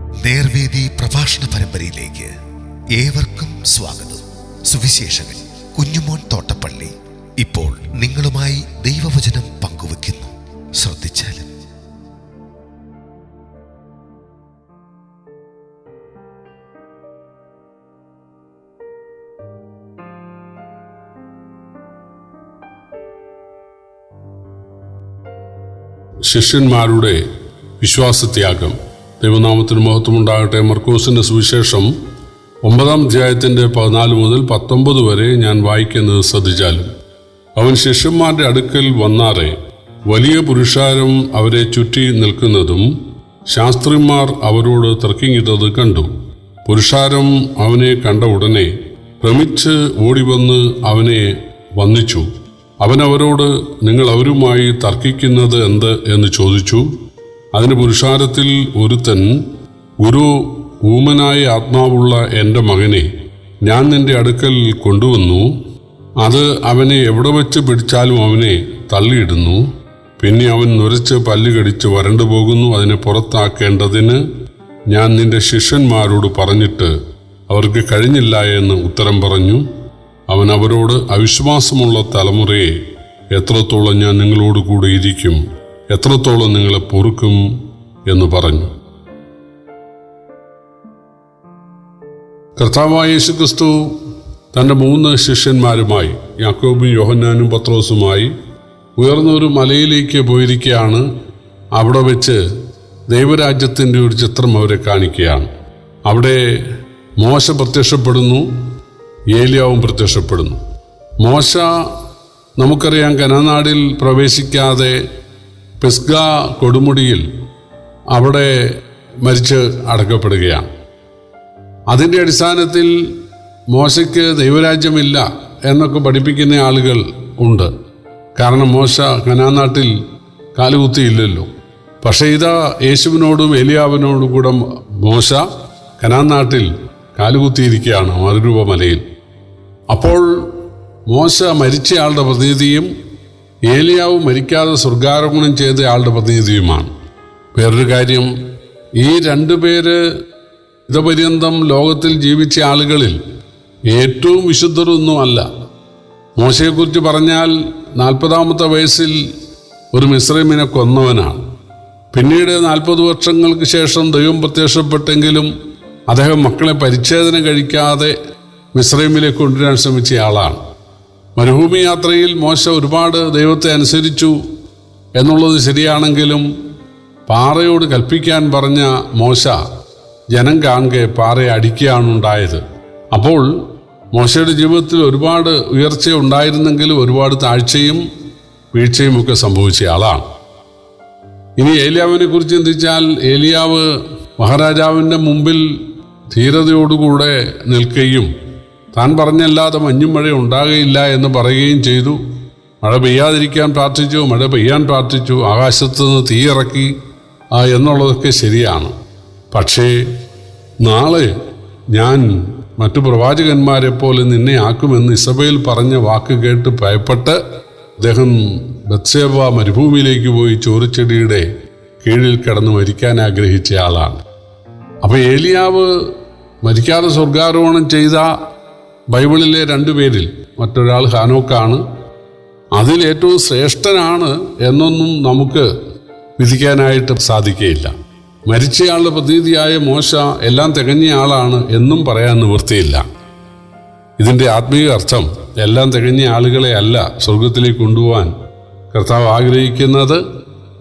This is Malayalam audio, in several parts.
നേർവേദി പ്രഭാഷണ പരമ്പരയിലേക്ക് ഏവർക്കും സ്വാഗതം. സുവിശേഷകൻ കുഞ്ഞുമോൻ തോട്ടപ്പള്ളി ഇപ്പോൾ നിങ്ങളുമായി ദൈവവചനം പങ്കുവെക്കുന്നു. ശ്രദ്ധിച്ചാലും. ശിഷ്യന്മാരുടെ വിശ്വാസത്യാഗം. ദൈവനാമത്തിന് മഹത്വമുണ്ടാകട്ടെ. മർക്കോസിന്റെ സുവിശേഷം 9-ാം അധ്യായത്തിന്റെ 14 മുതൽ 19 വരെ ഞാൻ വായിക്കുന്നത് ശ്രദ്ധിച്ചാലും. അവൻ ശിഷ്യന്മാരുടെ അടുക്കൽ വന്നാറെ വലിയ പുരുഷാരം അവരെ ചുറ്റി നിൽക്കുന്നതും ശാസ്ത്രിമാർ അവരോട് തർക്കിക്കുന്നത് കണ്ടു. പുരുഷാരം അവനെ കണ്ട ഉടനെ ഭ്രമിച്ച് ഓടിവന്ന് അവനെ വന്ദിച്ചു. അവനവരോട്, നിങ്ങൾ അവരുമായി തർക്കിക്കുന്നത് എന്ത് എന്ന് ചോദിച്ചു. അതിന് പുരുഷാരത്തിൽ ഒരുത്തൻ, ഗുരു, ഊമനായ ആത്മാവുള്ള എൻ്റെ മകനെ ഞാൻ നിന്റെ അടുക്കൽ കൊണ്ടുവന്നു. അത് അവനെ എവിടെ വെച്ച് പിടിച്ചാലും അവനെ തള്ളിയിടുന്നു. പിന്നെ അവൻ നുരച്ച് പല്ല് കടിച്ച് വരണ്ടു പോകുന്നു. അതിനെ പുറത്താക്കേണ്ടതിന് ഞാൻ നിന്റെ ശിഷ്യന്മാരോട് പറഞ്ഞിട്ട് അവർക്ക് കഴിഞ്ഞില്ല എന്ന് ഉത്തരം പറഞ്ഞു. അവൻ അവരോട്, അവിശ്വാസമുള്ള തലമുറയെ, എത്രത്തോളം ഞാൻ നിങ്ങളോട് കൂടെ ഇരിക്കും, എത്രത്തോളം നിങ്ങളെ പൊറുക്കും എന്ന് പറഞ്ഞു. കർത്താവായ യേശുക്രിസ്തു തൻ്റെ 3 ശിഷ്യന്മാരുമായി, യാക്കോബും യോഹന്നാനും പത്രോസുമായി ഉയർന്ന ഒരു മലയിലേക്ക് പോയിരിക്കുകയാണ്. അവിടെ വെച്ച് ദൈവരാജ്യത്തിൻ്റെ ഒരു ചിത്രം അവരെ കാണിക്കുകയാണ്. അവിടെ മോശ പ്രത്യക്ഷപ്പെടുന്നു, ഏലിയാവും പ്രത്യക്ഷപ്പെടുന്നു. മോശ, നമുക്കറിയാം, കനാനാടിൽ പ്രവേശിക്കാതെ പെസ്ഗ കൊടുമുടിയിൽ അവിടെ മരിച്ച് അടക്കപ്പെടുകയാണ്. അതിൻ്റെ അടിസ്ഥാനത്തിൽ മോശയ്ക്ക് ദൈവരാജ്യമില്ല എന്നൊക്കെ പഠിപ്പിക്കുന്ന ആളുകൾ ഉണ്ട്. കാരണം മോശ കനാനാട്ടിൽ കാലുകുത്തിയില്ലല്ലോ. പക്ഷേ ഇതാ യേശുവിനോടും ഏലിയാവിനോടും കൂടെ മോശ കനാനാട്ടിൽ കാലുകുത്തിയിരിക്കുകയാണ് മറുരൂപമലയിൽ. അപ്പോൾ മോശ മരിച്ചയാളുടെ പ്രതിനിധിയും ഏലിയാവ് മരിക്കാതെ സ്വർഗാരോഹണം ചെയ്ത ആളുടെ പ്രതിനിധിയുമാണ്. വേറൊരു കാര്യം, ഈ 2 പേര് ഇതപര്യന്തം ലോകത്തിൽ ജീവിച്ച ആളുകളിൽ ഏറ്റവും വിശുദ്ധരൊന്നുമല്ല. മോശയെക്കുറിച്ച് പറഞ്ഞാൽ 40-ാമത്തെ വയസ്സിൽ ഒരു മിസ്രൈമിനെ കൊന്നവനാണ്. പിന്നീട് 40 വർഷങ്ങൾക്ക് ശേഷം ദൈവം പ്രത്യക്ഷപ്പെട്ടെങ്കിലും അദ്ദേഹം മക്കളെ പരിച്ഛേദന കഴിക്കാതെ മിസ്രൈമിലേക്ക് കൊണ്ടുവരാൻ ശ്രമിച്ച ആളാണ്. മരുഭൂമി യാത്രയിൽ മോശ ഒരുപാട് ദൈവത്തെ അനുസരിച്ചു എന്നുള്ളത് ശരിയാണെങ്കിലും പാറയോട് കൽപ്പിക്കാൻ പറഞ്ഞ മോശ ജനം കാണുക പാറയെ അടിക്കുകയാണുണ്ടായത്. അപ്പോൾ മോശയുടെ ജീവിതത്തിൽ ഒരുപാട് ഉയർച്ച ഉണ്ടായിരുന്നെങ്കിലും ഒരുപാട് താഴ്ചയും വീഴ്ചയും ഒക്കെ സംഭവിച്ച ആളാണ്. ഇനി ഏലിയാവിനെ കുറിച്ച് ചിന്തിച്ചാൽ, ഏലിയാവ് മഹാരാജാവിൻ്റെ മുമ്പിൽ ധീരതയോടുകൂടെ നിൽക്കുകയും താൻ പറഞ്ഞല്ലാതെ മഞ്ഞും മഴ ഉണ്ടാകുകയില്ല എന്ന് പറയുകയും ചെയ്തു. മഴ പെയ്യാതിരിക്കാൻ പ്രാർത്ഥിച്ചു, മഴ പെയ്യാൻ പ്രാർത്ഥിച്ചു, ആകാശത്ത് നിന്ന് തീയിറക്കി എന്നുള്ളതൊക്കെ ശരിയാണ്. പക്ഷേ നാളെ ഞാൻ മറ്റു പ്രവാചകന്മാരെ പോലെ നിന്നെ ആക്കുമെന്ന് ഇസബേൽ പറഞ്ഞ വാക്ക് കേട്ട് ഭയപ്പെട്ട് അദ്ദേഹം ബത്ശേബ മരുഭൂമിയിലേക്ക് പോയി ചോരച്ചെടിയുടെ കീഴിൽ കിടന്ന് മരിക്കാൻ ആഗ്രഹിച്ച ആളാണ്. അപ്പോൾ ഏലിയാവ് മരിക്കാതെ സ്വർഗാരോഹണം ചെയ്ത ബൈബിളിലെ 2 പേരിൽ മറ്റൊരാൾ ഹാനോക്കാണ്. അതിൽ ഏറ്റവും ശ്രേഷ്ഠനാണ് എന്നൊന്നും നമുക്ക് വിധിക്കാനായിട്ട് സാധിക്കുകയില്ല. മരിച്ചയാളുടെ പ്രതിനിധിയായ മോശ എല്ലാം തികഞ്ഞ ആളാണ് എന്നും പറയാൻ നിവൃത്തിയില്ല. ഇതിൻ്റെ ആത്മീയ അർത്ഥം, എല്ലാം തികഞ്ഞ ആളുകളെ അല്ല സ്വർഗത്തിലേക്ക് കൊണ്ടുപോകാൻ കർത്താവ് ആഗ്രഹിക്കുന്നത്.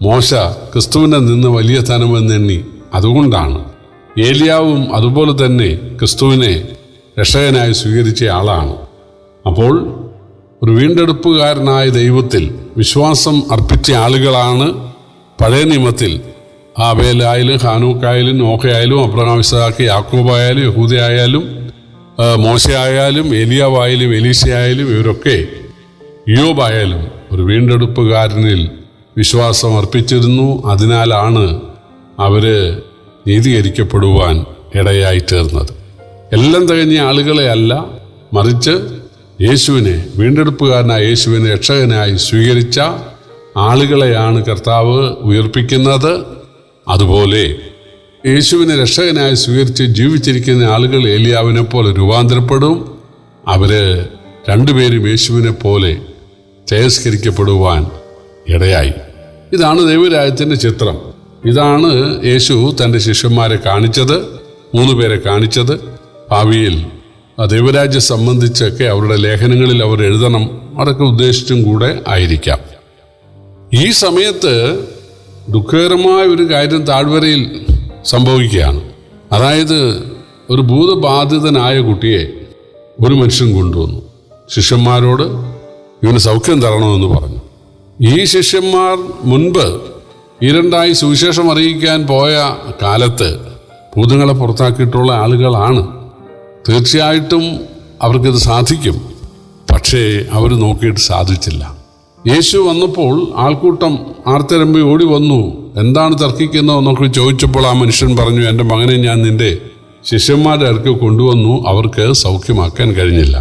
മോശ ക്രിസ്തുവിനെ നിന്ന് വലിയ ധനമെന്നെണ്ണി. അതുകൊണ്ടാണ് ഏലിയാവും അതുപോലെ തന്നെ ക്രിസ്തുവിനെ രക്ഷകനായി സ്വീകരിച്ച ആളാണ്. അപ്പോൾ ഒരു വീണ്ടെടുപ്പുകാരനായ ദൈവത്തിൽ വിശ്വാസം അർപ്പിച്ച ആളുകളാണ് പഴയ നിയമത്തിൽ ആബേലായാലും ഹാനോക്കായാലും നോഹയായാലും അബ്രഹാം, ഇസ്ഹാക്ക്, യാക്കോബായാലും യഹൂദയായാലും മോശയായാലും ഏലിയാവായാലും എലീശയായാലും ഇവരൊക്കെ, യോബായാലും ഒരു വീണ്ടെടുപ്പുകാരനിൽ വിശ്വാസം അർപ്പിച്ചിരുന്നു. അതിനാലാണ് അവർ നീതീകരിക്കപ്പെടുവാൻ ഇടയായി തീർന്നത്. എല്ലാം തികഞ്ഞ ആളുകളെ അല്ല, മറിച്ച് യേശുവിനെ, വീണ്ടെടുപ്പുകാരനായ യേശുവിനെ രക്ഷകനായി സ്വീകരിച്ച ആളുകളെയാണ് കർത്താവ് ഉയർപ്പിക്കുന്നത്. അതുപോലെ യേശുവിനെ രക്ഷകനായി സ്വീകരിച്ച് ജീവിച്ചിരിക്കുന്ന ആളുകൾ ഏലിയാവിനെ പോലെ രൂപാന്തരപ്പെടും. അവര് രണ്ടുപേരും യേശുവിനെ പോലെ തിരസ്കരിക്കപ്പെടുവാൻ ഇടയായി. ഇതാണ് ദൈവരാജ്യത്തിൻ്റെ ചിത്രം. ഇതാണ് യേശു തൻ്റെ ശിഷ്യന്മാരെ കാണിച്ചത്, 3 പേരെ കാണിച്ചത്. ഭാവിയിൽ ദൈവരാജ്യം സംബന്ധിച്ചൊക്കെ അവരുടെ ലേഖനങ്ങളിൽ അവർ എഴുതണം, അതൊക്കെ ഉദ്ദേശിച്ചും കൂടെ ആയിരിക്കാം. ഈ സമയത്ത് ദുഃഖകരമായ ഒരു കാര്യം താഴ്വരയിൽ സംഭവിക്കുകയാണ്. അതായത് ഒരു ഭൂതബാധിതനായ കുട്ടിയെ ഒരു മനുഷ്യൻ കൊണ്ടുവന്നു. ശിഷ്യന്മാരോട് ഇവന് സൗഖ്യം തരണമെന്ന് പറഞ്ഞു. ഈ ശിഷ്യന്മാർ മുൻപ് ഇരണ്ടായി സുവിശേഷം അറിയിക്കാൻ പോയ കാലത്ത് ഭൂതങ്ങളെ പുറത്താക്കിയിട്ടുള്ള ആളുകളാണ്. തീർച്ചയായിട്ടും അവർക്കിത് സാധിക്കും. പക്ഷേ അവർ നോക്കിയിട്ട് സാധിച്ചില്ല. യേശു വന്നപ്പോൾ ആൾക്കൂട്ടം ആർത്തിരമ്പി ഓടി വന്നു. എന്താണ് തർക്കിക്കുന്നതെന്നൊക്കെ ചോദിച്ചപ്പോൾ ആ മനുഷ്യൻ പറഞ്ഞു, എൻ്റെ മകനെ ഞാൻ നിന്റെ ശിഷ്യന്മാരുടെ അടുക്കൽ കൊണ്ടുവന്നു, അവർക്ക് സൗഖ്യമാക്കാൻ കഴിഞ്ഞില്ല.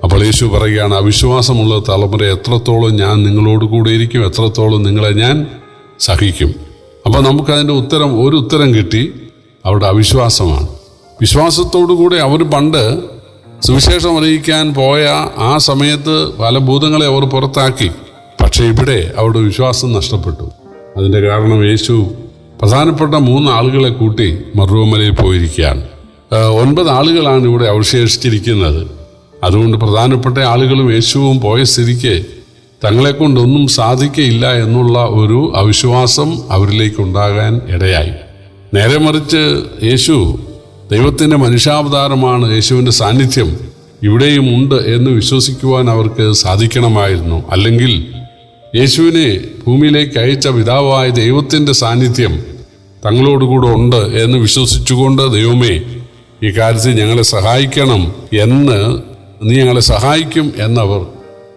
അപ്പോൾ യേശു പറയുകയാണ്, അവിശ്വാസമുള്ള തലമുറ എത്രത്തോളം ഞാൻ നിങ്ങളോട് കൂടെ ഇരിക്കും, എത്രത്തോളം നിങ്ങളെ ഞാൻ സഹിക്കും. അപ്പോൾ നമുക്കതിൻ്റെ ഒരു ഉത്തരം കിട്ടി, അവരുടെ അവിശ്വാസമാണ്. വിശ്വാസത്തോടു കൂടെ അവർ പണ്ട് സുവിശേഷം അറിയിക്കാൻ പോയ ആ സമയത്ത് പല ഭൂതങ്ങളെ അവർ പുറത്താക്കി. പക്ഷേ ഇവിടെ അവരുടെ വിശ്വാസം നഷ്ടപ്പെട്ടു. അതിൻ്റെ കാരണം യേശു പ്രധാനപ്പെട്ട 3 ആളുകളെ കൂട്ടി മറുമലയിൽ പോയിരിക്കുകയാണ്. 9 ആളുകളാണ് ഇവിടെ അവശേഷിച്ചിരിക്കുന്നത്. അതുകൊണ്ട് പ്രധാനപ്പെട്ട ആളുകളും യേശുവും പോയ സ്ഥിതിക്ക് തങ്ങളെ കൊണ്ടൊന്നും സാധിക്കയില്ല എന്നുള്ള ഒരു അവിശ്വാസം അവരിലേക്കുണ്ടാകാൻ ഇടയായി. നേരെ മറിച്ച് യേശു ദൈവത്തിൻ്റെ മനുഷ്യാവതാരമാണ്, യേശുവിൻ്റെ സാന്നിധ്യം ഇവിടെയും ഉണ്ട് എന്ന് വിശ്വസിക്കുവാൻ അവർക്ക് സാധിക്കണമായിരുന്നു. അല്ലെങ്കിൽ യേശുവിനെ ഭൂമിയിലേക്ക് അയച്ച പിതാവായ ദൈവത്തിൻ്റെ സാന്നിധ്യം തങ്ങളോടുകൂടെ ഉണ്ട് എന്ന് വിശ്വസിച്ചുകൊണ്ട്, ദൈവമേ ഈ കാര്യത്തിൽ ഞങ്ങളെ സഹായിക്കണം എന്ന്, നീ ഞങ്ങളെ സഹായിക്കും എന്നവർ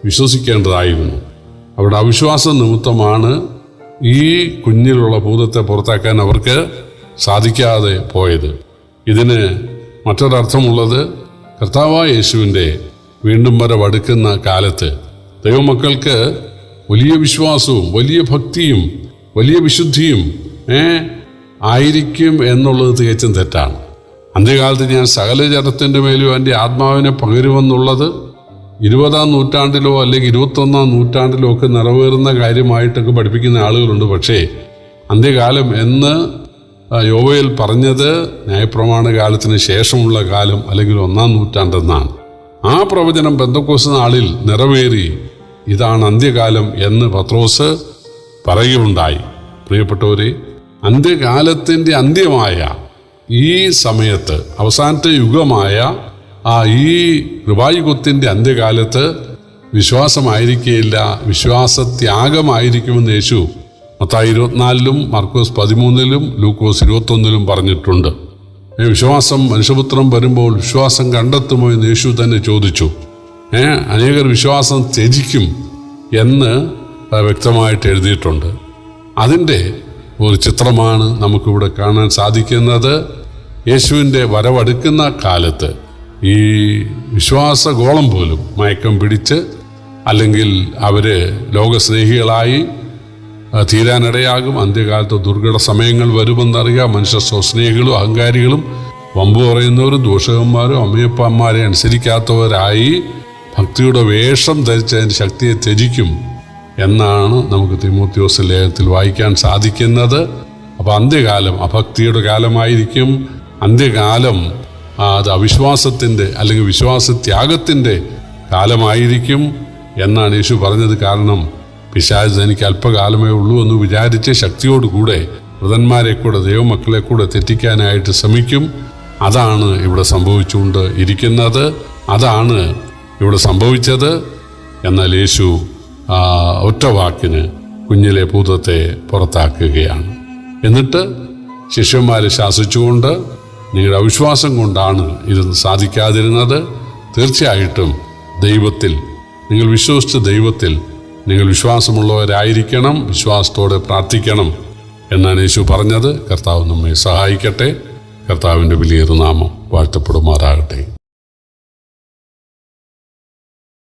വിശ്വസിക്കേണ്ടതായിരുന്നു. അവരുടെ അവിശ്വാസം നിമിത്തമാണ് ഈ കുഞ്ഞിലുള്ള ഭൂതത്തെ പുറത്താക്കാൻ അവർക്ക് സാധിക്കാതെ പോയത്. ഇതിന് മറ്റൊരർത്ഥമുള്ളത്, കർത്താവായ യേശുവിൻ്റെ വീണ്ടും വരവടുക്കുന്ന കാലത്ത് ദൈവമക്കൾക്ക് വലിയ വിശ്വാസവും വലിയ ഭക്തിയും വലിയ വിശുദ്ധിയും ആയിരിക്കും എന്നുള്ളത് തികച്ചും തെറ്റാണ്. അന്ത്യകാലത്ത് ഞാൻ സകല ജനത്തിൻ്റെ മേലും എൻ്റെ ആത്മാവിനെ പകരുമെന്നുള്ളത് 20-ാം നൂറ്റാണ്ടിലോ അല്ലെങ്കിൽ 21-ാം നൂറ്റാണ്ടിലോ ഒക്കെ നിറവേറുന്ന കാര്യമായിട്ടൊക്കെ പഠിപ്പിക്കുന്ന ആളുകളുണ്ട്. പക്ഷേ അന്ത്യകാലം എന്ന് യോവേൽ പറഞ്ഞത് ന്യായപ്രമാണ കാലത്തിന് ശേഷമുള്ള കാലം അല്ലെങ്കിൽ 1-ാം നൂറ്റാണ്ടെന്നാണ്. ആ പ്രവചനം പെന്തക്കോസ്ത് നാളിൽ നിറവേറി. ഇതാണ് അന്ത്യകാലം എന്ന് പത്രോസ് പറയുകയുണ്ടായി. പ്രിയപ്പെട്ടവരെ, അന്ത്യകാലത്തിൻ്റെ അന്ത്യമായ ഈ സമയത്ത്, അവസാനത്തെ യുഗമായ ഈ കൃപായുഗത്തിൻ്റെ അന്ത്യകാലത്ത് വിശ്വാസമായിരിക്കുകയില്ല, വിശ്വാസത്യാഗമായിരിക്കുമെന്ന് യേശു മത്തായി 24-ലും മർക്കോസ് 13-ലും ലൂക്കോസ് 21-ലും പറഞ്ഞിട്ടുണ്ട്. വിശ്വാസം മനുഷ്യപുത്രം വരുമ്പോൾ വിശ്വാസം കണ്ടെത്തുമോ എന്ന് യേശു തന്നെ ചോദിച്ചു. അനേകർ വിശ്വാസം ത്യജിക്കും എന്ന് വ്യക്തമായിട്ട് എഴുതിയിട്ടുണ്ട്. അതിൻ്റെ ഒരു ചിത്രമാണ് നമുക്കിവിടെ കാണാൻ സാധിക്കുന്നത്. യേശുവിൻ്റെ വരവടുക്കുന്ന കാലത്ത് ഈ വിശ്വാസഗോളം പോലും മയക്കം പിടിച്ച് അല്ലെങ്കിൽ അവർ ലോകസ്നേഹികളായി തീരാനിടയാകും. അന്ത്യകാലത്ത് ദുർഘട സമയങ്ങൾ വരുമെന്നറിയാം. മനുഷ്യ സ്വസ്നേഹികളും അഹങ്കാരികളും വമ്പു പറയുന്നവരും ദോഷകന്മാരും അമ്മയപ്പന്മാരെ അനുസരിക്കാത്തവരായി ഭക്തിയുടെ വേഷം ധരിച്ചതിൻ്റെ ശക്തിയെ ത്യജിക്കും എന്നാണ് നമുക്ക് തിമോത്തിയോസ് ലേഖനത്തിൽ വായിക്കാൻ സാധിക്കുന്നത്. അപ്പോൾ അന്ത്യകാലം അഭക്തിയുടെ കാലമായിരിക്കും. അന്ത്യകാലം അത് അവിശ്വാസത്തിൻ്റെ അല്ലെങ്കിൽ വിശ്വാസത്യാഗത്തിൻ്റെ കാലമായിരിക്കും എന്നാണ് യേശു പറഞ്ഞത്. കാരണം പിശാച് തനിക്ക് അല്പകാലമേ ഉള്ളൂ എന്ന് വിചാരിച്ച് ശക്തിയോടുകൂടെ വൃതന്മാരെ കൂടെ ദൈവമക്കളെ കൂടെ തെറ്റിക്കാനായിട്ട് ശ്രമിക്കും. അതാണ് ഇവിടെ സംഭവിച്ചുകൊണ്ട് ഇരിക്കുന്നത്. അതാണ് ഇവിടെ സംഭവിച്ചത്. എന്നാൽ യേശു ഒറ്റ വാക്കിന് കുഞ്ഞിലെ ഭൂതത്തെ പുറത്താക്കുകയാണ്. എന്നിട്ട് ശിഷ്യന്മാരെ ശാസിച്ചുകൊണ്ട്, നിങ്ങളുടെ അവിശ്വാസം കൊണ്ടാണ് ഇത് സാധിക്കാതിരുന്നത്. തീർച്ചയായിട്ടും ദൈവത്തിൽ നിങ്ങൾ വിശ്വസിച്ച ദൈവത്തിൽ നിങ്ങൾ വിശ്വാസമുള്ളവരായിരിക്കണം, വിശ്വാസത്തോടെ പ്രാർത്ഥിക്കണം എന്നാണ് യേശു പറഞ്ഞത്. കർത്താവ് നമ്മെ സഹായിക്കട്ടെ. കർത്താവിൻ്റെ വലിയൊരു നാമം വാഴ്ത്തപ്പെടുമാറാകട്ടെ.